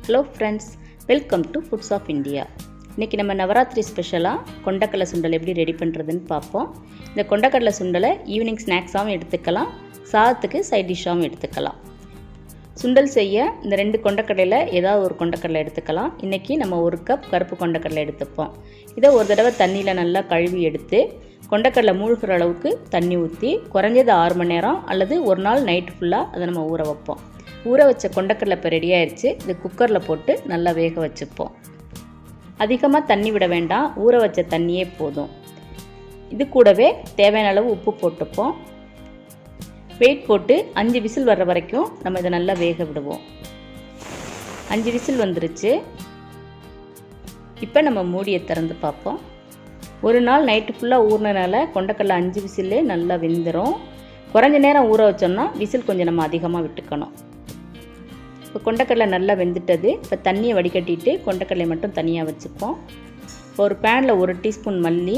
Hello friends, welcome to Foods of India. இன்னைக்கு நம்ம நவராத்திரி ஸ்பெஷலா கொண்டக்கடலை சுண்டல் எப்படி ரெடி பண்றதுன்னு பாப்போம். இந்த கொண்டக்கடலை சுண்டலை ஈவினிங் ஸ்நாக்ஸாவும் எடுத்துக்கலாம், சாதத்துக்கு சைட் டிஷ்ஷாவும் எடுத்துக்கலாம். சுண்டல் செய்ய இந்த ரெண்டு கொண்டக்கடலையில ஏதாவது ஒரு கொண்டக்கடலை எடுத்துக்கலாம். இன்னைக்கு நம்ம 1 கப் கருப்பு கொண்டக்கடலை எடுத்துப்போம். இதை ஒரு தடவை தண்ணியில் நல்லா கழுவி எடுத்து கொண்டக்கடலை மூழ்கிற அளவுக்கு தண்ணி ஊற்றி குறைஞ்சது 6 மணி நேரம் அல்லது ஒரு நாள் நைட் ஃபுல்லாக அதை நம்ம ஊற வைப்போம். ஊற வச்ச கொண்டக்கடலை இப்போ ரெடி ஆயிடுச்சு. இது குக்கரில் போட்டு நல்லா வேக வச்சுப்போம். அதிகமாக தண்ணி விட வேண்டாம், ஊற வச்ச தண்ணியே போதும். இது கூடவே தேவையான அளவு உப்பு போட்டுப்போம். வெயிட் போட்டு 5 விசில் வர்ற வரைக்கும் நம்ம இதை நல்லா வேக விடுவோம். 5 விசில் வந்துருச்சு. இப்போ நம்ம மூடியை திறந்து பார்ப்போம். ஒரு நாள் நைட்டு ஃபுல்லாக ஊறினால கொண்டக்கடலை 5 விசிலே நல்லா வெந்துடும். குறைஞ்ச நேரம் ஊற வச்சோம்னா விசில் கொஞ்சம் நம்ம அதிகமாக விட்டுக்கணும். இப்போ கொண்டக்கடலை நல்லா வெந்துட்டது. இப்போ தண்ணியை வடிகட்டிட்டு கொண்டக்கடலை மட்டும் தனியாக வச்சுப்போம். இப்போ ஒரு பேனில் 1 டீஸ்பூன் மல்லி,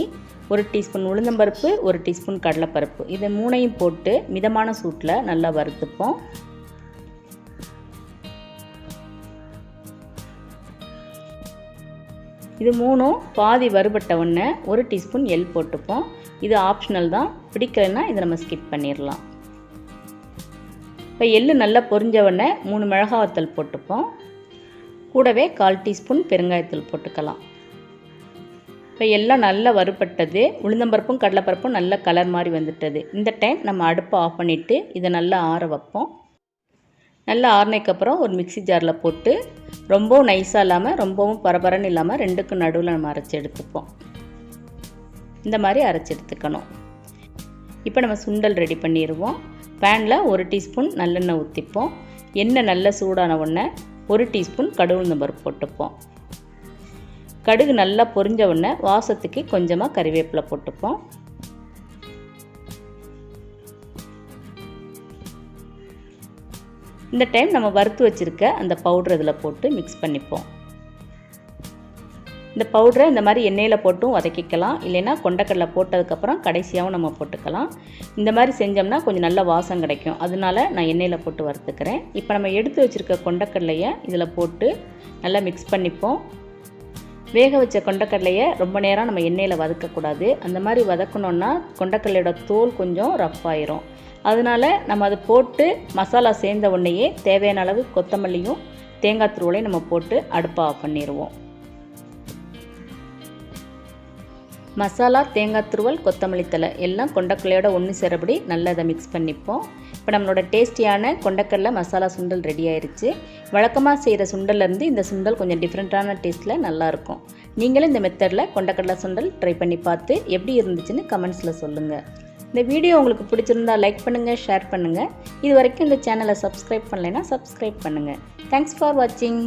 1 டீஸ்பூன் உளுந்தம்பருப்பு, 1 டீஸ்பூன் கடலைப்பருப்பு, இதை 3ஐயும் போட்டு மிதமான சூட்டில் நல்லா வறுத்துப்போம். இது 3ம் பாதி வறுபட்ட உடனே 1 டீஸ்பூன் எள் போட்டுப்போம். இது ஆப்ஷனல் தான், பிடிக்கலைன்னா இதை நம்ம ஸ்கிப் பண்ணிடலாம். இப்போ எள்ளு நல்லா பொரிஞ்ச உடனே 3 மிளகாய் வத்தல் போட்டுப்போம். கூடவே 1/4 டீஸ்பூன் பெருங்காயத்தூள் போட்டுக்கலாம். இப்போ எல்லாம் நல்லா வறுபட்டது. உளுந்தம்பருப்பும் கடலைப்பருப்பும் நல்ல கலர் மாதிரி வந்துட்டது. இந்த டைம் நம்ம அடுப்பை ஆஃப் பண்ணிவிட்டு இதை நல்லா ஆற வைப்போம். நல்லா ஆறினதுக்கப்புறம் ஒரு மிக்ஸி ஜாரில் போட்டு ரொம்பவும் நைஸாக இல்லாமல் ரொம்பவும் பரபரன்னு இல்லாமல் ரெண்டுக்கும் நடுவில் நம்ம அரைச்சி எடுத்துப்போம். இந்த மாதிரி அரைச்சி எடுத்துக்கணும். இப்போ நம்ம சுண்டல் ரெடி பண்ணிடுவோம். பேனில் 1 டீஸ்பூன் நல்லெண்ணெய் ஊற்றிப்போம். எண்ணெய் நல்லா சூடான உடனே 1 டீஸ்பூன் கடுகு உளுந்தம்பருப்பு போட்டுப்போம். கடுகு நல்லா பொரிஞ்ச உடனே வாசத்துக்கு கொஞ்சமாக கறிவேப்பிலை போட்டுப்போம். இந்த டைம் நம்ம வறுத்து வச்சுருக்க அந்த பவுடர் இதில் போட்டு மிக்ஸ் பண்ணிப்போம். இந்த பவுடரை இந்த மாதிரி எண்ணெயில் போட்டும் வதக்கிக்கலாம், இல்லைன்னா கொண்டக்கடலை போட்டதுக்கப்புறம் கடைசியாகவும் நம்ம போட்டுக்கலாம். இந்த மாதிரி செஞ்சோம்னா கொஞ்சம் நல்ல வாசம் கிடைக்கும். அதனால நான் எண்ணெயில் போட்டு வறுத்துக்கிறேன். இப்போ நம்ம எடுத்து வச்சுருக்க கொண்டக்கடலையை இதில் போட்டு நல்லா மிக்ஸ் பண்ணிப்போம். வேக வச்ச கொண்டக்கடலையை ரொம்ப நேரம் நம்ம எண்ணெயில் வதக்கக்கூடாது. அந்த மாதிரி வதக்கணுன்னா கொண்டக்கடலையோட தோல் கொஞ்சம் ரஃப் ஆயிரும். அதனால் நம்ம அதை போட்டு மசாலா சேர்ந்த உடனேயே தேவையான அளவு கொத்தமல்லியும் தேங்காய் துருவலையும் நம்ம போட்டு அடுப்பை ஆஃப் பண்ணிடுவோம். மசாலா, தேங்காய் துருவல், கொத்தமல்லி தழை எல்லாம் கொண்டக்கடலையோட ஒன்று சேரபடி நல்லா அதை மிக்ஸ் பண்ணிப்போம். இப்போ நம்மளோட டேஸ்டியான கொண்டக்கடலை மசாலா சுண்டல் ரெடி ஆயிடுச்சு. வழக்கமாக செய்கிற சுண்டல்லேருந்து இந்த சுண்டல் கொஞ்சம் டிஃப்ரெண்ட்டான டேஸ்ட்டில் நல்லாயிருக்கும். நீங்களும் இந்த மெத்தடில் கொண்டக்கடலை சுண்டல் ட்ரை பண்ணி பார்த்து எப்படி இருந்துச்சுன்னு கமெண்ட்ஸில் சொல்லுங்கள். இந்த வீடியோ உங்களுக்கு பிடிச்சிருந்தா லைக் பண்ணுங்கள், ஷேர் பண்ணுங்கள். இது வரைக்கும் இந்த சேனலை சப்ஸ்கிரைப் பண்ணலைன்னா சப்ஸ்கிரைப் பண்ணுங்கள். தேங்க்ஸ் ஃபார் வாட்சிங்.